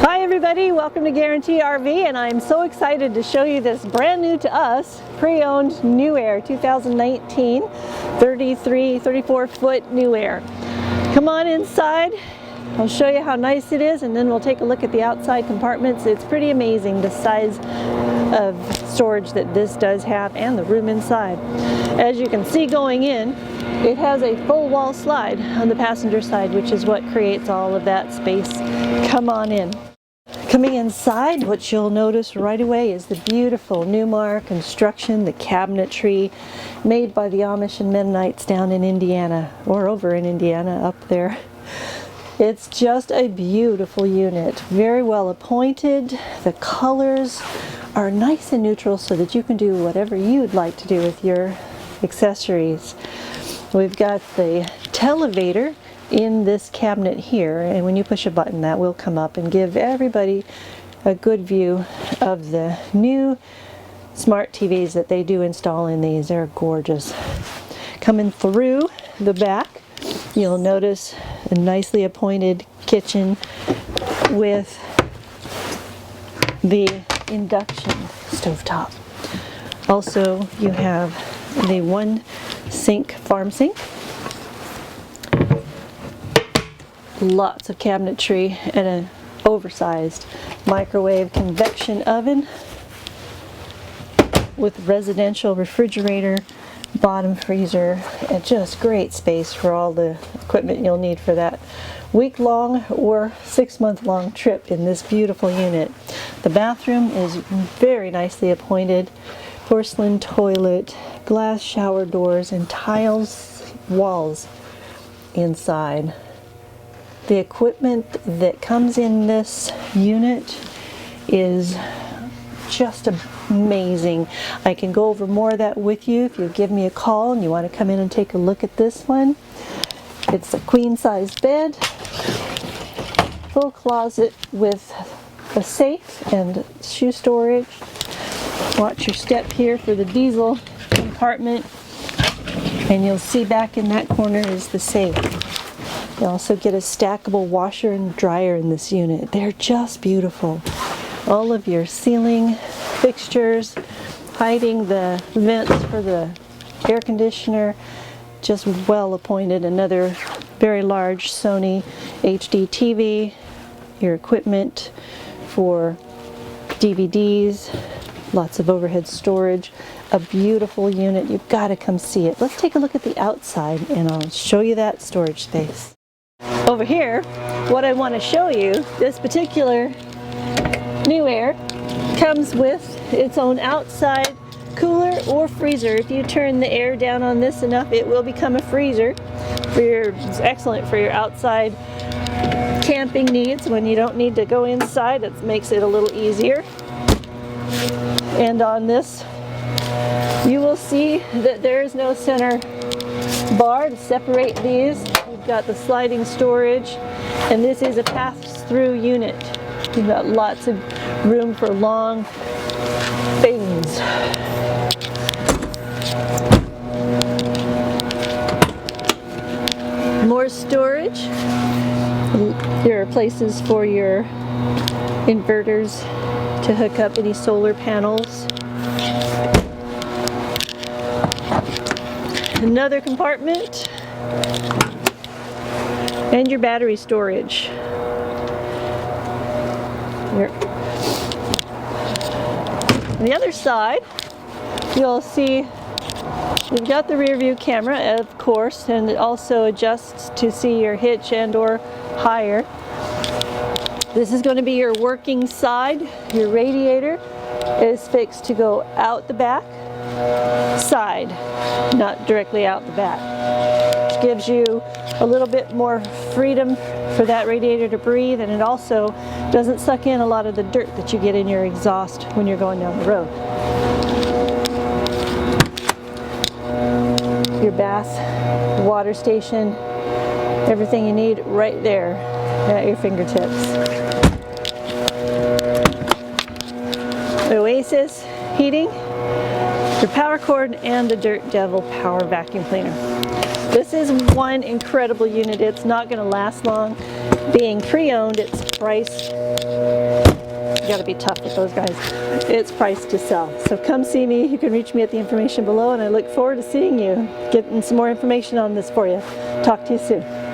Hi everybody, welcome to Guarantee RV, and I'm so excited to show you this brand new to us pre-owned New Aire 2019 34 foot New Aire. Come on inside, I'll show you how nice it is, and then we'll take a look at the outside compartments. It's pretty amazing the size of storage that this does have and the room inside. As you can see going in, it has a full wall slide on the passenger side, which is what creates all of that space. Come on in. Coming inside, what you'll notice right away is the beautiful Newmar construction, the cabinetry made by the Amish and Mennonites down in Indiana, or over in Indiana up there. It's just a beautiful unit, very well appointed. The colors are nice and neutral so that you can do whatever you'd like to do with your accessories. We've got the televator in this cabinet here, and when you push a button that will come up and give everybody a good view of the new smart TVs that they do install in these. They're gorgeous. Coming through the back, you'll notice a nicely appointed kitchen with the induction stovetop. Also, you have the one sink, farm sink. Lots of cabinetry and an oversized microwave convection oven with residential refrigerator, bottom freezer, and just great space for all the equipment you'll need for that week-long or 6-month-long trip in this beautiful unit. The bathroom is very nicely appointed. Porcelain toilet, glass shower doors, and tiles walls inside. The equipment that comes in this unit is just amazing. I can go over more of that with you if you give me a call and you want to come in and take a look at this one. It's a queen-size bed, full closet with a safe and shoe storage. Watch your step here for the diesel compartment, and you'll see back in that corner is the safe. You also get a stackable washer and dryer in this unit. They're just beautiful. All of your ceiling fixtures, hiding the vents for the air conditioner, just well appointed. Another very large Sony HD TV, your equipment for DVDs, lots of overhead storage, a beautiful unit. You've got to come see it. Let's take a look at the outside and I'll show you that storage space. Over here, what I want to show you, this particular New Aire comes with its own outside cooler or freezer. If you turn the air down on this enough, it will become a freezer. It's excellent for your outside camping needs when you don't need to go inside. It makes it a little easier. And on this, you will see that there is no center bar to separate these. We've got the sliding storage, and this is a pass-through unit. You've got lots of room for long things. More storage. There are places for your inverters to hook up any solar panels. Another compartment, and your battery storage. Here. On the other side, you'll see we've got the rear view camera, of course, and it also adjusts to see your hitch and or higher. This is going to be your working side. Your radiator is fixed to go out the back side, not directly out the back, which gives you a little bit more freedom for that radiator to breathe, and it also doesn't suck in a lot of the dirt that you get in your exhaust when you're going down the road. Your bath, water station, everything you need right there at your fingertips. Oasis heating, your power cord, and the Dirt Devil power vacuum cleaner. This is one incredible unit. It's not going to last long. Being pre-owned, it's priced got to be tough with those guys. It's priced to sell. So come see me. You can reach me at the information below, and I look forward to seeing you, getting some more information on this for you. Talk to you soon.